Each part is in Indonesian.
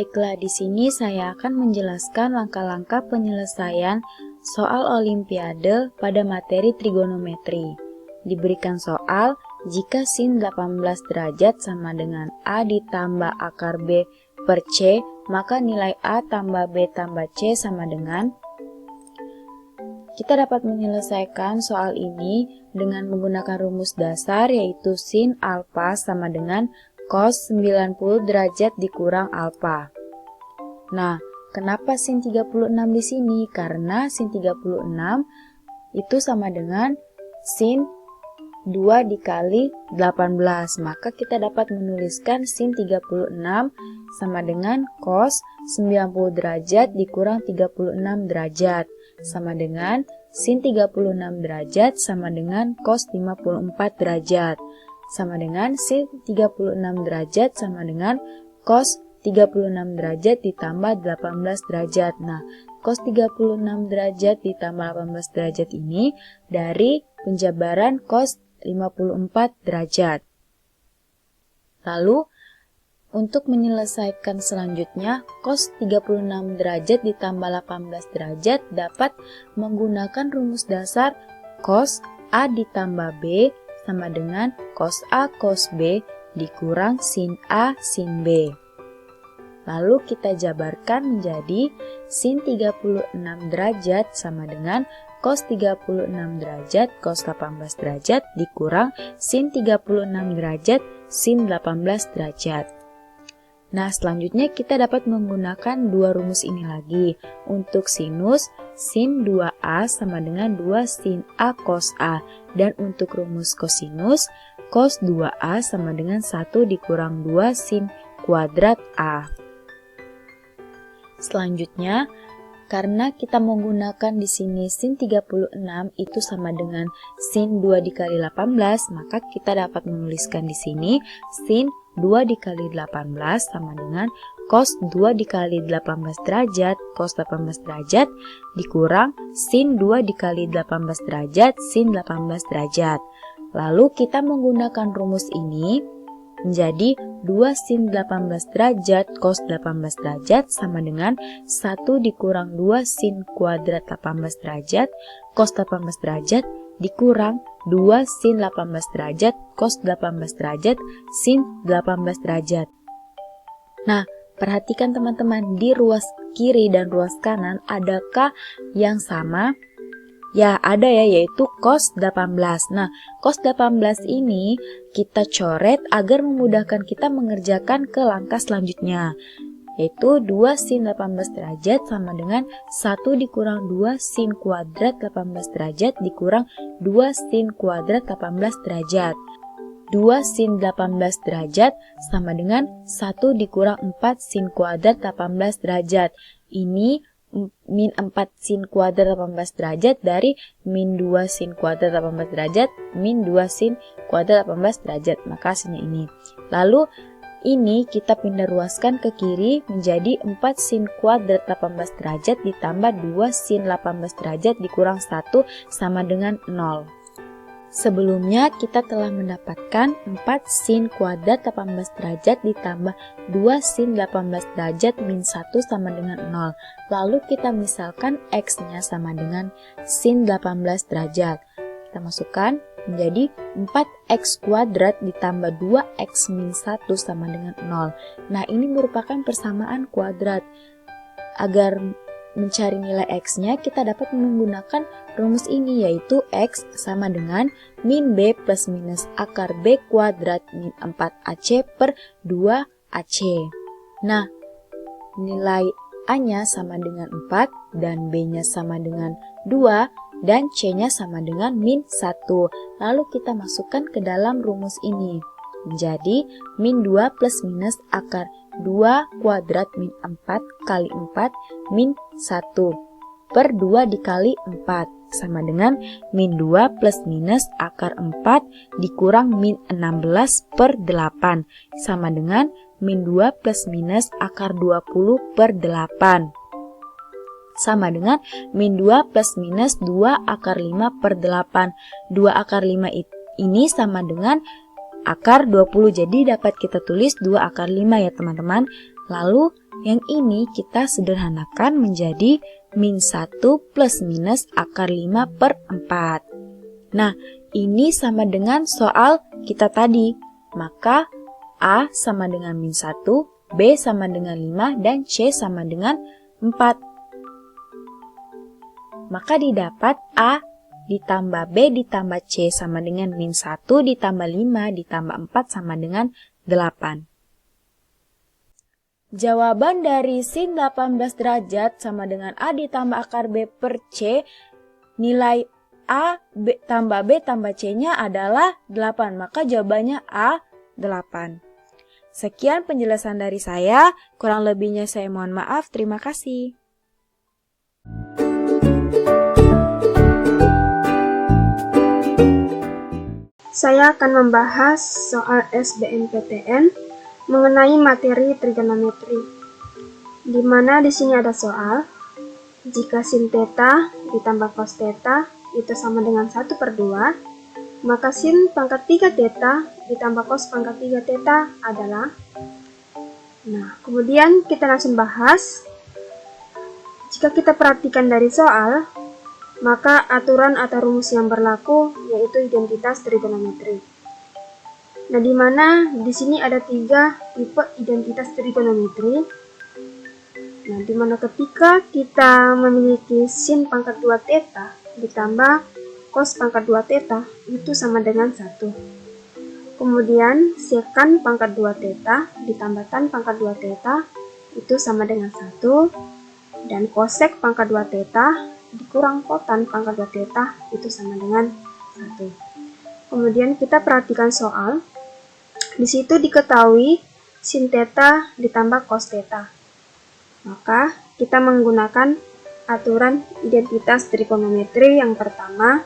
Baiklah, di sini saya akan menjelaskan langkah-langkah penyelesaian soal Olimpiade pada materi trigonometri. Diberikan soal, jika sin 18 derajat sama dengan A ditambah akar B per C, maka nilai A tambah B tambah C sama dengan... Kita dapat menyelesaikan soal ini dengan menggunakan rumus dasar, yaitu sin alfa sama dengan cos 90 derajat dikurang alfa. Nah, kenapa sin 36 di sini? Karena sin 36 itu sama dengan sin 2 dikali 18. Maka kita dapat menuliskan sin 36 sama dengan cos 90 derajat dikurang 36 derajat. Sama dengan sin 36 derajat sama dengan cos 54 derajat. Sama dengan sin 36 derajat sama dengan cos 36 derajat ditambah 18 derajat. Nah, cos 36 derajat ditambah 18 derajat ini dari penjabaran cos 54 derajat. Lalu, untuk menyelesaikan selanjutnya, cos 36 derajat ditambah 18 derajat dapat menggunakan rumus dasar cos A ditambah B sama dengan cos A cos B dikurang sin A sin B. Lalu kita jabarkan menjadi sin 36 derajat sama dengan cos 36 derajat cos 18 derajat dikurang sin 36 derajat sin 18 derajat. Nah, selanjutnya kita dapat menggunakan dua rumus ini lagi. Untuk sinus, sin 2A sama dengan 2 sin A cos A. Dan untuk rumus kosinus, cos 2A sama dengan 1 dikurang 2 sin kuadrat A. Selanjutnya, karena kita menggunakan di sini sin 36 itu sama dengan sin 2 dikali 18, maka kita dapat menuliskan di sini sin 2 dikali 18 sama dengan cos 2 dikali 18 derajat cos 18 derajat dikurang sin 2 dikali 18 derajat sin 18 derajat. Lalu kita menggunakan rumus ini menjadi 2 sin 18 derajat cos 18 derajat sama dengan 1 dikurang 2 sin kuadrat 18 derajat cos 18 derajat dikurang 2 sin 18 derajat cos 18 derajat sin 18 derajat. Nah, perhatikan teman-teman, di ruas kiri dan ruas kanan adakah yang sama? Ya, ada ya, yaitu cos 18. Nah, cos 18 ini kita coret agar memudahkan kita mengerjakan ke langkah selanjutnya, yaitu 2 sin 18 derajat sama dengan 1 dikurang 2 sin kuadrat 18 derajat dikurang 2 sin kuadrat 18 derajat. 2 sin 18 derajat sama dengan 1 dikurang 4 sin kuadrat 18 derajat. Ini min 4 sin kuadrat 18 derajat dari min 2 sin kuadrat 18 derajat min 2 sin kuadrat 18 derajat. Maka hasilnya ini. Lalu ini kita pindah ruaskan ke kiri menjadi 4 sin kuadrat 18 derajat ditambah 2 sin 18 derajat dikurang 1 sama dengan 0. Sebelumnya kita telah mendapatkan 4 sin kuadrat 18 derajat ditambah 2 sin 18 derajat min 1 sama dengan 0. Lalu kita misalkan x-nya sama dengan sin 18 derajat. Kita masukkan menjadi 4x kuadrat ditambah 2x min 1 sama dengan 0. Nah, ini merupakan persamaan kuadrat. Agar mencari nilai x-nya, kita dapat menggunakan rumus ini, yaitu x sama dengan min b plus minus akar b kuadrat min 4ac per 2ac. Nah, nilai a-nya sama dengan 4 dan b-nya sama dengan 2 dan c-nya sama dengan min 1. Lalu kita masukkan ke dalam rumus ini. Menjadi min 2 plus minus akar 2 kuadrat min 4 kali 4 min 1 per 2 dikali 4 sama dengan min 2 plus minus akar 4 dikurang min 16 per 8 sama dengan min 2 plus minus akar 20 per 8 sama dengan min 2 plus minus 2 akar 5 per 8. 2 akar 5 ini sama dengan akar 20, jadi dapat kita tulis 2 akar 5 ya teman-teman. Lalu Yang ini kita sederhanakan menjadi min 1 plus minus akar 5 per 4. Nah, ini sama dengan soal kita tadi. Maka A sama dengan min 1, B sama dengan 5, dan C sama dengan 4. Maka didapat A ditambah B ditambah C sama dengan min 1 ditambah 5 ditambah 4 sama dengan 8. Jawaban dari sin 18 derajat sama dengan A ditambah akar B per C, nilai A tambah B tambah C-nya adalah 8. Maka jawabannya A, 8. Sekian penjelasan dari saya, kurang lebihnya saya mohon maaf, terima kasih. Saya akan membahas soal SBMPTN mengenai materi trigonometri. Di mana di sini ada soal, jika sin theta ditambah cos theta itu sama dengan 1/2, maka sin pangkat 3 theta ditambah cos pangkat 3 theta adalah. Nah, kemudian kita langsung bahas. Jika kita perhatikan dari soal, maka aturan atau rumus yang berlaku yaitu identitas trigonometri. Nah, di mana di sini ada 3 tipe identitas trigonometri. Nah, di mana ketika kita memiliki sin pangkat 2 theta ditambah cos pangkat 2 theta itu sama dengan 1. Kemudian secant pangkat 2 theta ditambah tan pangkat 2 theta itu sama dengan 1. Dan cosec pangkat 2 theta dikurang kotan pangkat 2 theta itu sama dengan 1. Kemudian kita perhatikan soal. Di situ diketahui sin theta ditambah cos theta. Maka kita menggunakan aturan identitas trigonometri yang pertama,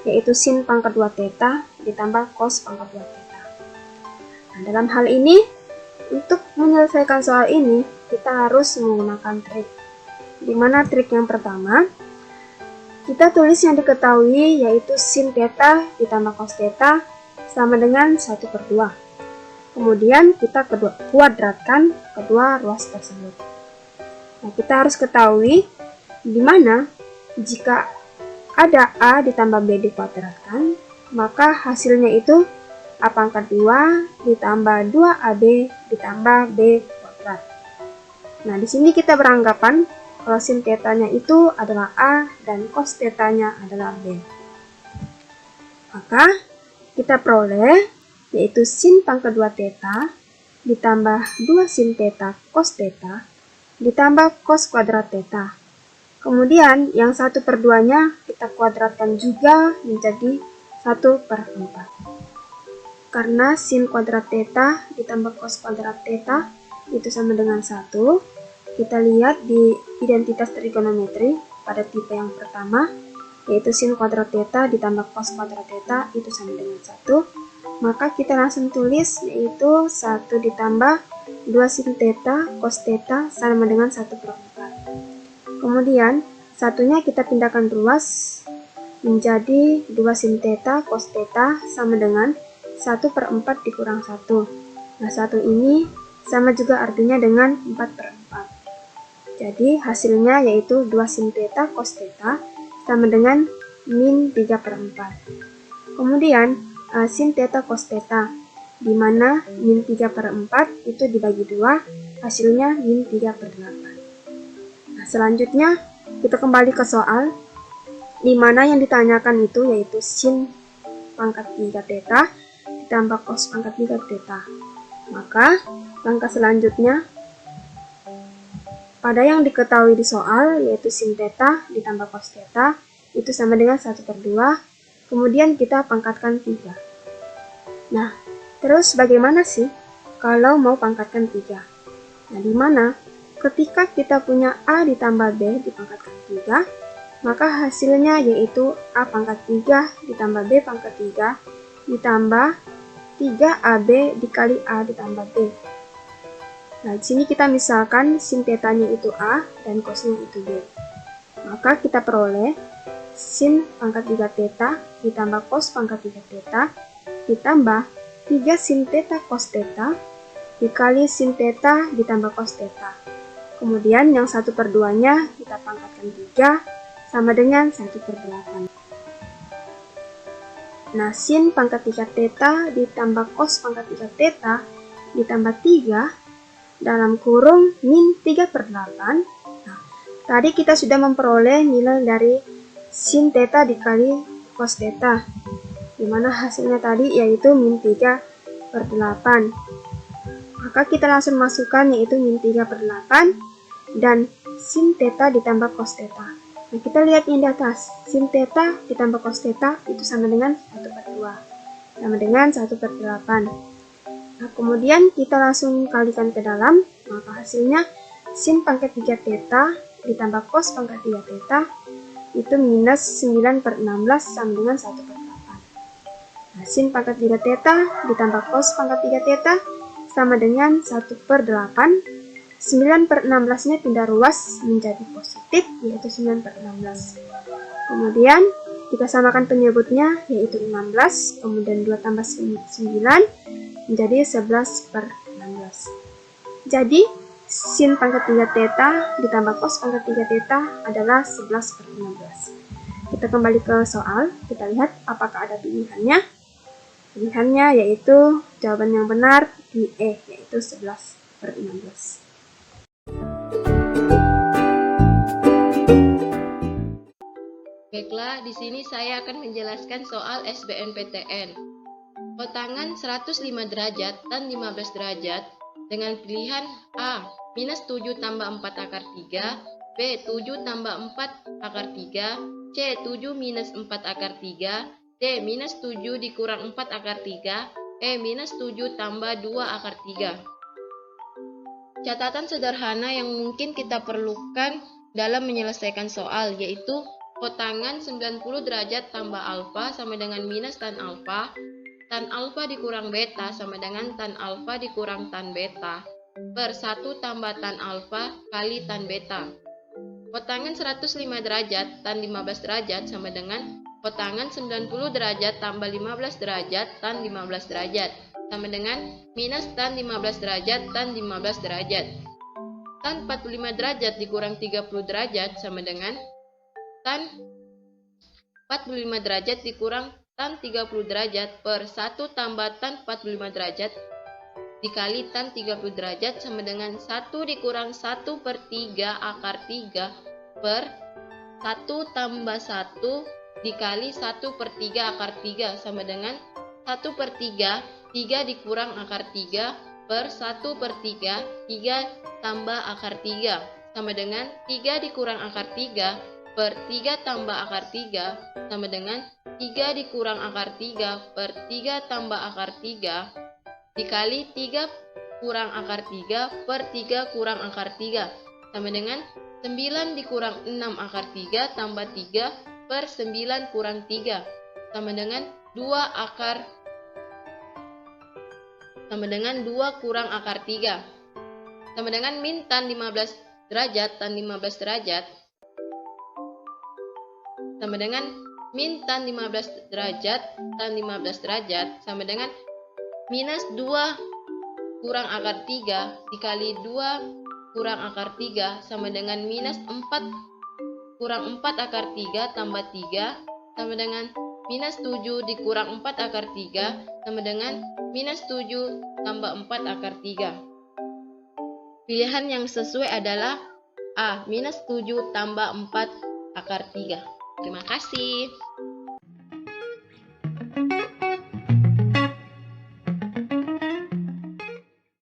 yaitu sin pangkat 2 theta ditambah cos pangkat 2 theta. Nah, dalam hal ini, untuk menyelesaikan soal ini, kita harus menggunakan trik. Di mana trik yang pertama, kita tulis yang diketahui yaitu sin theta ditambah cos theta sama dengan 1/2. Kemudian kita kuadratkan kedua ruas tersebut. Nah, kita harus ketahui di mana jika ada A ditambah B dikuadratkan, maka hasilnya itu A pangkat 2 ditambah 2AB ditambah B kuadrat. Nah, di sini kita beranggapan kalau sin theta-nya itu adalah A dan cos theta-nya adalah B. Maka kita peroleh yaitu sin pangkat 2 theta ditambah 2 sin theta cos theta ditambah cos kuadrat theta. Kemudian yang 1/2-nya kita kuadratkan juga menjadi 1/4. Karena sin kuadrat theta ditambah cos kuadrat theta itu sama dengan 1. Kita lihat di identitas trigonometri pada tipe yang pertama, yaitu sin kuadrat theta ditambah cos kuadrat theta itu sama dengan 1. Maka kita langsung tulis yaitu 1 ditambah 2 sin theta cos theta sama dengan 1/4. Kemudian, satunya kita pindahkan ruas menjadi 2 sin theta cos theta sama dengan 1/4 dikurang 1. Nah, 1 ini sama juga artinya dengan 4/4. Jadi, hasilnya yaitu 2 sin theta cos theta sama dengan min 3/4. Kemudian, sin theta cos theta, di mana min 3/4 itu dibagi 2, hasilnya min 3/8. Selanjutnya, kita kembali ke soal, di mana yang ditanyakan itu yaitu sin pangkat 3 theta ditambah cos pangkat 3 theta. Maka, langkah selanjutnya, pada yang diketahui di soal, yaitu sin theta ditambah cos theta, itu sama dengan 1/2, kemudian kita pangkatkan 3. Nah, terus bagaimana sih kalau mau pangkatkan 3? Nah, di mana ketika kita punya A ditambah B dipangkatkan 3, maka hasilnya yaitu A pangkat 3 ditambah B pangkat 3 ditambah 3AB dikali A ditambah B. Nah, di sini kita misalkan sin theta-nya itu A dan cosnya itu B. Maka kita peroleh sin pangkat 3 theta ditambah cos pangkat 3 theta ditambah 3 sin theta cos theta dikali sin theta ditambah cos theta. Kemudian yang 1/2-nya kita pangkatkan 3 sama dengan 1/8. Nah, sin pangkat 3 theta ditambah cos pangkat 3 theta ditambah 3 dalam kurung min 3/8. Nah, tadi kita sudah memperoleh nilai dari sin theta dikali cos theta, dimana hasilnya tadi yaitu min 3/8. Maka kita langsung masukkan yaitu min 3/8 dan sin theta ditambah cos theta. Nah, kita lihat yang di atas, sin theta ditambah cos theta itu sama dengan 1/2, sama dengan 1/8. Nah, kemudian kita langsung kalikan ke dalam, maka hasilnya sin pangkat 3 theta ditambah cos pangkat 3 theta itu minus 9/16 sama dengan 1/8. Nah, sin pangkat 3 theta ditambah cos pangkat 3 theta sama dengan 1/8. 9/16-nya pindah ruas menjadi positif, yaitu 9/16. Kemudian kita samakan penyebutnya, yaitu 16, kemudian 2 tambah 9 menjadi 11/16. Jadi, sin pangkat 3 theta ditambah cos pangkat 3 theta adalah 11/16. Kita kembali ke soal, kita lihat apakah ada pilihannya. Pilihannya yaitu jawaban yang benar di E, yaitu 11/16. Baiklah, di sini saya akan menjelaskan soal SBMPTN. Kotangan 105 derajat dan 15 derajat dengan pilihan A. Minus 7 tambah 4 akar 3, B. 7 tambah 4 akar 3, C. 7 minus 4 akar 3, D. Minus 7 dikurang 4 akar 3, E. Minus 7 tambah 2 akar 3. Catatan sederhana yang mungkin kita perlukan dalam menyelesaikan soal yaitu kotangan 90 derajat tambah alfa sama dengan minus tan alfa dikurang beta sama dengan tan alfa dikurang tan beta per 1 tambah tan alfa kali tan beta. Kotangan 105 derajat tan 15 derajat sama dengan kotangan 90 derajat tambah 15 derajat tan 15 derajat sama dengan minus tan 15 derajat tan 15 derajat. Tan 45 derajat dikurang 30 derajat sama dengan tan 45 derajat dikurang tan 30 derajat per 1 tambah tan 45 derajat dikali tan 30 derajat sama dengan 1 dikurang 1/3 akar 3 per 1 tambah 1 dikali 1/3 akar 3 sama dengan 1/3 3 dikurang akar 3 per 1/3 3 tambah akar 3 sama dengan 3 dikurang akar 3 per 3 tambah akar 3 sama dengan 3 dikurang akar 3 per 3 tambah akar 3 dikali 3 kurang akar 3 per 3 kurang akar 3 sama dengan 9 dikurang 6 akar 3 tambah 3 per 9 kurang 3 sama dengan 2 kurang akar 3 sama dengan min tan 15 derajat tan 15 derajat sama dengan min tan 15 derajat tan 15 derajat sama dengan minus 2 kurang akar 3 dikali 2 kurang akar 3 sama dengan minus 4 kurang 4 akar 3 tambah 3 sama dengan minus 7 dikurang 4 akar 3 sama dengan minus 7 tambah 4 akar 3. Pilihan yang sesuai adalah A. Minus 7 tambah 4 akar 3. Terima kasih.